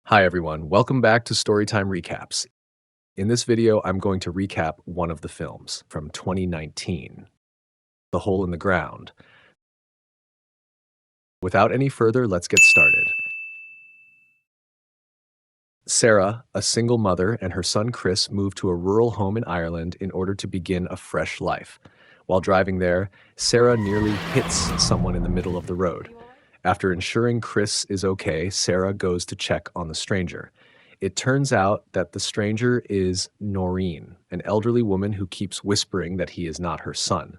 Hi everyone, welcome back to Storytime Recaps. In this video, I'm going to recap one of the films from 2019, The Hole in the Ground. Without any further, let's get started. Sarah, a single mother, and her son Chris moved to a rural home in Ireland in order to begin a fresh life. While driving there, Sarah nearly hits someone in the middle of the road. After ensuring Chris is okay, Sarah goes to check on the stranger. It turns out that the stranger is Noreen, an elderly woman who keeps whispering that he is not her son.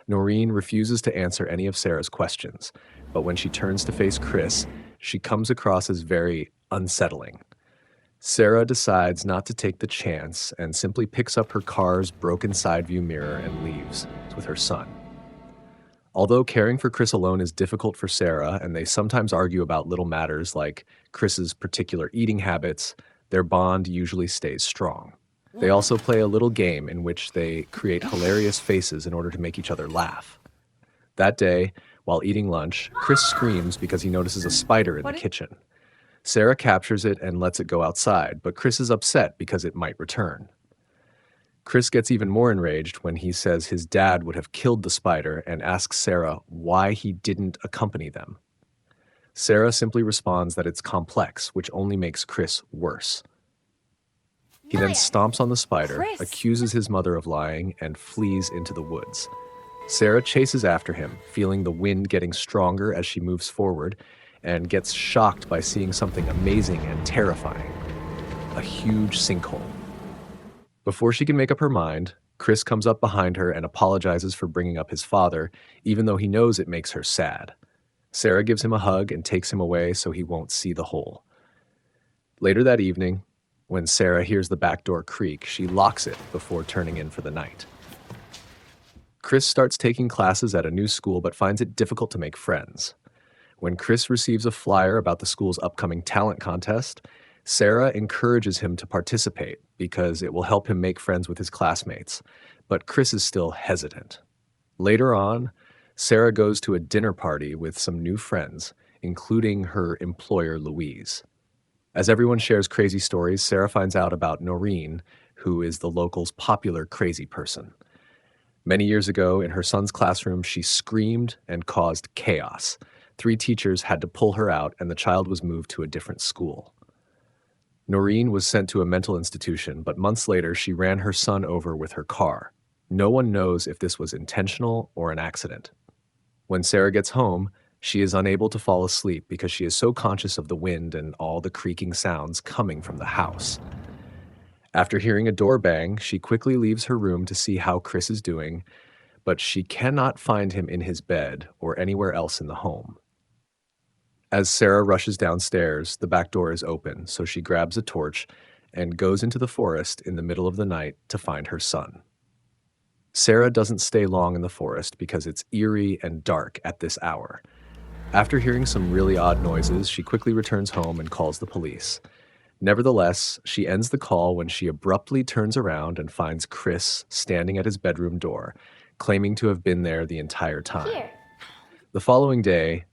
Noreen refuses to answer any of Sarah's questions, but when she turns to face Chris, she comes across as very unsettling. Sarah decides not to take the chance and simply picks up her car's broken side view mirror and leaves with her son. Although caring for Chris alone is difficult for Sarah, and they sometimes argue about little matters like Chris's particular eating habits, their bond usually stays strong. They also play a little game in which they create hilarious faces in order to make each other laugh. That day, while eating lunch, Chris screams because he notices a spider in the kitchen. Sarah captures it and lets it go outside, but Chris is upset because it might return. Chris gets even more enraged when he says his dad would have killed the spider and asks Sarah why he didn't accompany them. Sarah simply responds that it's complex, which only makes Chris worse. He then stomps on the spider, accuses his mother of lying, and flees into the woods. Sarah chases after him, feeling the wind getting stronger as she moves forward, and gets shocked by seeing something amazing and terrifying: a huge sinkhole. Before she can make up her mind, Chris comes up behind her and apologizes for bringing up his father, even though he knows it makes her sad. Sarah gives him a hug and takes him away so he won't see the hole. Later that evening, when Sarah hears the back door creak, she locks it before turning in for the night. Chris starts taking classes at a new school but finds it difficult to make friends. When Chris receives a flyer about the school's upcoming talent contest, Sarah encourages him to participate because it will help him make friends with his classmates, but Chris is still hesitant. Later on, Sarah goes to a dinner party with some new friends, including her employer Louise. As everyone shares crazy stories, Sarah finds out about Noreen, who is the local's popular crazy person. Many years ago, in her son's classroom, she screamed and caused chaos. 3 teachers had to pull her out, and the child was moved to a different school. Noreen was sent to a mental institution, but months later, she ran her son over with her car. No one knows if this was intentional or an accident. When Sarah gets home, she is unable to fall asleep because she is so conscious of the wind and all the creaking sounds coming from the house. After hearing a door bang, she quickly leaves her room to see how Chris is doing, but she cannot find him in his bed or anywhere else in the home. As Sarah rushes downstairs, the back door is open, so she grabs a torch and goes into the forest in the middle of the night to find her son. Sarah doesn't stay long in the forest because it's eerie and dark at this hour. After hearing some really odd noises, she quickly returns home and calls the police. Nevertheless, she ends the call when she abruptly turns around and finds Chris standing at his bedroom door, claiming to have been there the entire time. The following day,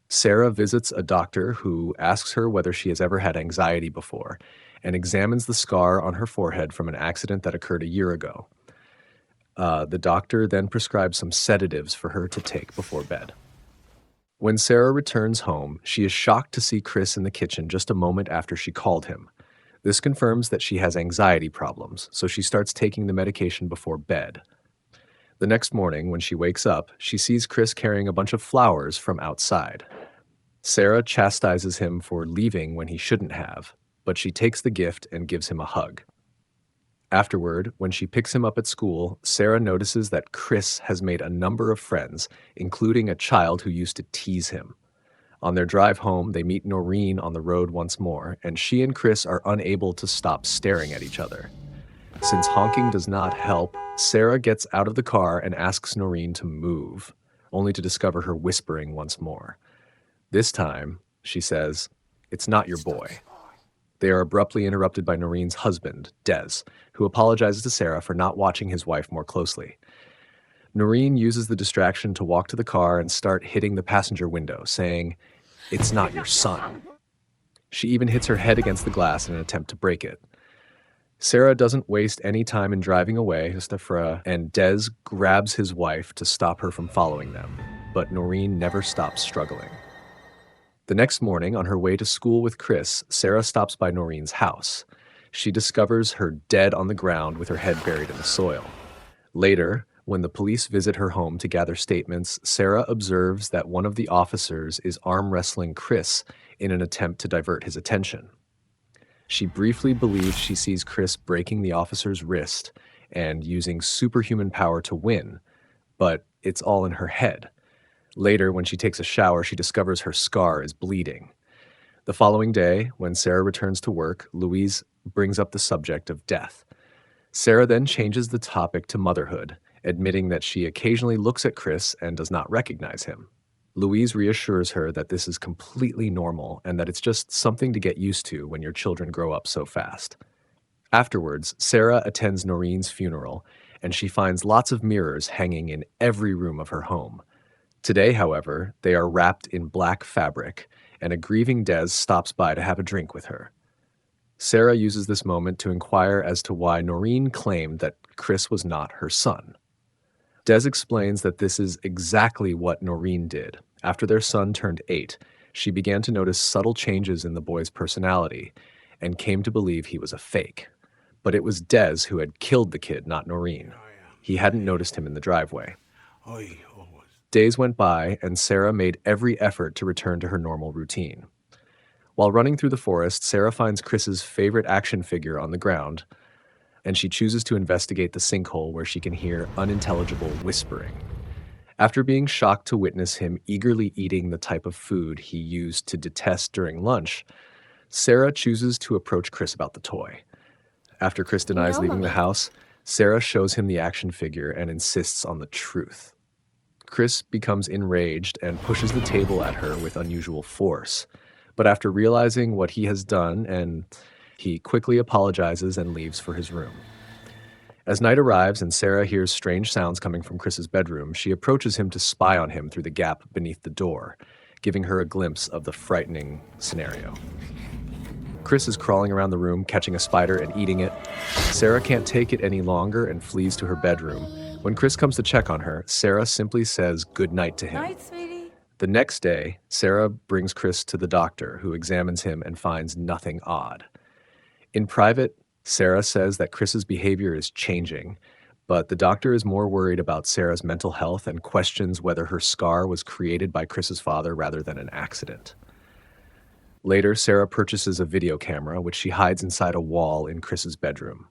Sarah visits a doctor who asks her whether she has ever had anxiety before and examines the scar on her forehead from an accident that occurred a year ago. The doctor then prescribes some sedatives for her to take before bed. When Sarah returns home, she is shocked to see Chris in the kitchen just a moment after she called him. This confirms that she has anxiety problems, so she starts taking the medication before bed. The next morning, when she wakes up, she sees Chris carrying a bunch of flowers from outside. Sarah chastises him for leaving when he shouldn't have, but she takes the gift and gives him a hug. Afterward, when she picks him up at school, Sarah notices that Chris has made a number of friends, including a child who used to tease him. On their drive home, they meet Noreen on the road once more, and she and Chris are unable to stop staring at each other. Since honking does not help, Sarah gets out of the car and asks Noreen to move, only to discover her whispering once more. This time, she says, "It's not your boy." They are abruptly interrupted by Noreen's husband, Des, who apologizes to Sarah for not watching his wife more closely. Noreen uses the distraction to walk to the car and start hitting the passenger window, saying, "It's not your son." She even hits her head against the glass in an attempt to break it. Sarah doesn't waste any time in driving away, Stefra, and Des grabs his wife to stop her from following them. But Noreen never stops struggling. The next morning, on her way to school with Chris, Sarah stops by Noreen's house. She discovers her dead on the ground with her head buried in the soil. Later, when the police visit her home to gather statements, Sarah observes that one of the officers is arm wrestling Chris in an attempt to divert his attention. She briefly believes she sees Chris breaking the officer's wrist and using superhuman power to win, but it's all in her head. Later, when she takes a shower, she discovers her scar is bleeding. The following day, when Sarah returns to work, Louise brings up the subject of death. Sarah then changes the topic to motherhood, admitting that she occasionally looks at Chris and does not recognize him. Louise reassures her that this is completely normal and that it's just something to get used to when your children grow up so fast. Afterwards, Sarah attends Noreen's funeral, and she finds lots of mirrors hanging in every room of her home. Today, however, they are wrapped in black fabric, and a grieving Des stops by to have a drink with her. Sarah uses this moment to inquire as to why Noreen claimed that Chris was not her son. Des explains that this is exactly what Noreen did. After their son turned 8, she began to notice subtle changes in the boy's personality and came to believe he was a fake. But it was Des who had killed the kid, not Noreen. He hadn't noticed him in the driveway. Days went by, and Sarah made every effort to return to her normal routine. While running through the forest, Sarah finds Chris's favorite action figure on the ground, and she chooses to investigate the sinkhole where she can hear unintelligible whispering. After being shocked to witness him eagerly eating the type of food he used to detest during lunch, Sarah chooses to approach Chris about the toy. After Chris denies leaving the house, Sarah shows him the action figure and insists on the truth. Chris becomes enraged and pushes the table at her with unusual force. But after realizing what he has done, he quickly apologizes and leaves for his room. As night arrives and Sarah hears strange sounds coming from Chris's bedroom, she approaches him to spy on him through the gap beneath the door, giving her a glimpse of the frightening scenario. Chris is crawling around the room, catching a spider and eating it. Sarah can't take it any longer and flees to her bedroom. When Chris comes to check on her, Sarah simply says goodnight to him. Night, sweetie. The next day, Sarah brings Chris to the doctor, who examines him and finds nothing odd. In private, Sarah says that Chris's behavior is changing, but the doctor is more worried about Sarah's mental health and questions whether her scar was created by Chris's father rather than an accident. Later, Sarah purchases a video camera, which she hides inside a wall in Chris's bedroom.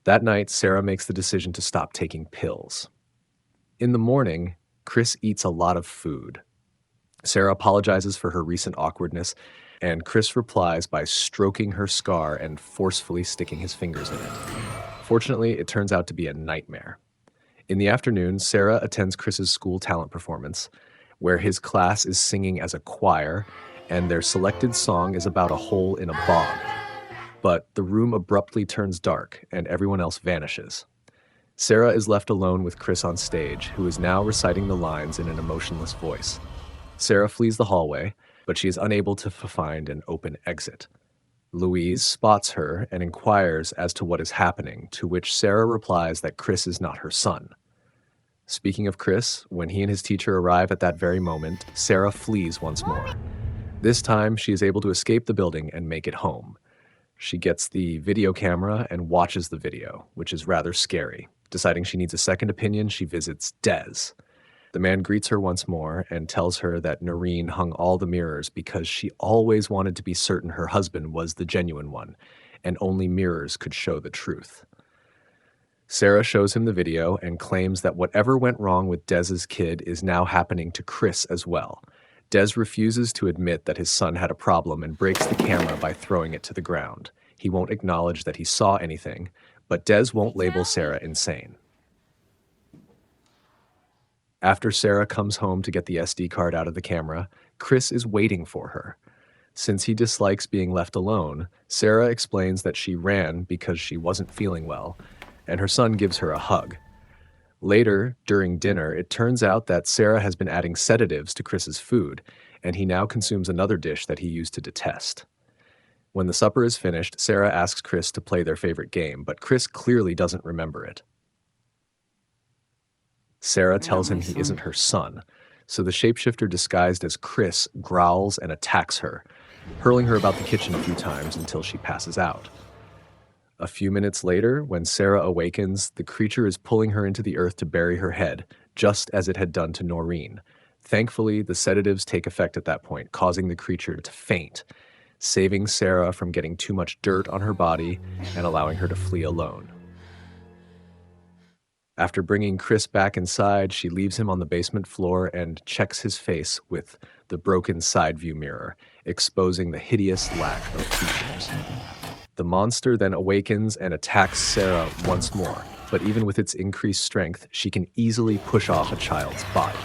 That night, Sarah makes the decision to stop taking pills. In the morning, Chris eats a lot of food. Sarah apologizes for her recent awkwardness, and Chris replies by stroking her scar and forcefully sticking his fingers in it. Fortunately, it turns out to be a nightmare. In the afternoon, Sarah attends Chris's school talent performance, where his class is singing as a choir, and their selected song is about a hole in a bog. But the room abruptly turns dark, and everyone else vanishes. Sarah is left alone with Chris on stage, who is now reciting the lines in an emotionless voice. Sarah flees the hallway, but she is unable to find an open exit. Louise spots her and inquires as to what is happening, to which Sarah replies that Chris is not her son. Speaking of Chris, when he and his teacher arrive at that very moment, Sarah flees once more. This time, she is able to escape the building and make it home. She gets the video camera and watches the video, which is rather scary. Deciding she needs a second opinion, she visits Des. The man greets her once more and tells her that Noreen hung all the mirrors because she always wanted to be certain her husband was the genuine one, and only mirrors could show the truth. Sarah shows him the video and claims that whatever went wrong with Des's kid is now happening to Chris as well. Des refuses to admit that his son had a problem and breaks the camera by throwing it to the ground. He won't acknowledge that he saw anything, but Des won't label Sarah insane. After Sarah comes home to get the SD card out of the camera, Chris is waiting for her. Since he dislikes being left alone, Sarah explains that she ran because she wasn't feeling well, and her son gives her a hug. Later, during dinner, it turns out that Sarah has been adding sedatives to Chris's food, and he now consumes another dish that he used to detest. When the supper is finished, Sarah asks Chris to play their favorite game, but Chris clearly doesn't remember it. Sarah You're not tells him my he son. isn't her son, so the shapeshifter disguised as Chris growls and attacks her, hurling her about the kitchen a few times until she passes out. A few minutes later, when Sarah awakens, the creature is pulling her into the earth to bury her head, just as it had done to Noreen. Thankfully, the sedatives take effect at that point, causing the creature to faint, saving Sarah from getting too much dirt on her body and allowing her to flee alone. After bringing Chris back inside, she leaves him on the basement floor and checks his face with the broken side view mirror, exposing the hideous lack of features. The monster then awakens and attacks Sarah once more, but even with its increased strength, she can easily push off a child's body.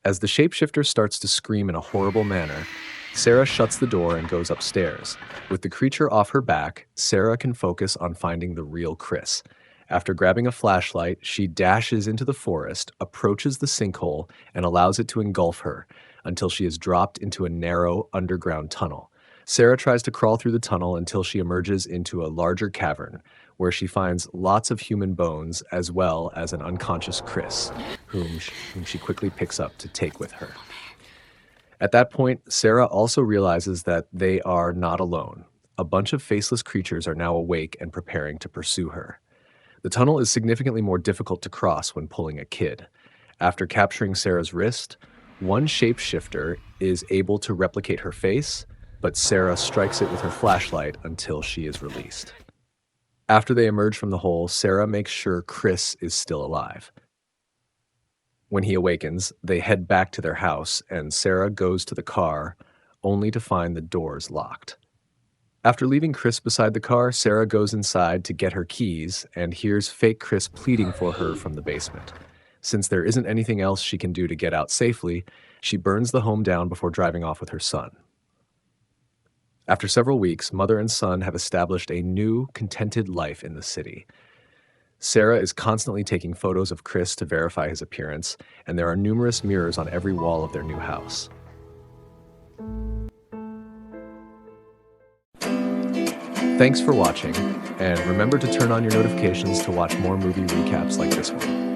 As the shapeshifter starts to scream in a horrible manner, Sarah shuts the door and goes upstairs. With the creature off her back, Sarah can focus on finding the real Chris. After grabbing a flashlight, she dashes into the forest, approaches the sinkhole, and allows it to engulf her until she is dropped into a narrow underground tunnel. Sarah tries to crawl through the tunnel until she emerges into a larger cavern, where she finds lots of human bones as well as an unconscious Chris, whom she quickly picks up to take with her. At that point, Sarah also realizes that they are not alone. A bunch of faceless creatures are now awake and preparing to pursue her. The tunnel is significantly more difficult to cross when pulling a kid. After capturing Sarah's wrist, one shapeshifter is able to replicate her face, but Sarah strikes it with her flashlight until she is released. After they emerge from the hole, Sarah makes sure Chris is still alive. When he awakens, they head back to their house, and Sarah goes to the car, only to find the doors locked. After leaving Chris beside the car, Sarah goes inside to get her keys and hears fake Chris pleading for her from the basement. Since there isn't anything else she can do to get out safely, she burns the home down before driving off with her son. After several weeks, mother and son have established a new, contented life in the city. Sarah is constantly taking photos of Chris to verify his appearance, and there are numerous mirrors on every wall of their new house. Thanks for watching, and remember to turn on your notifications to watch more movie recaps like this one.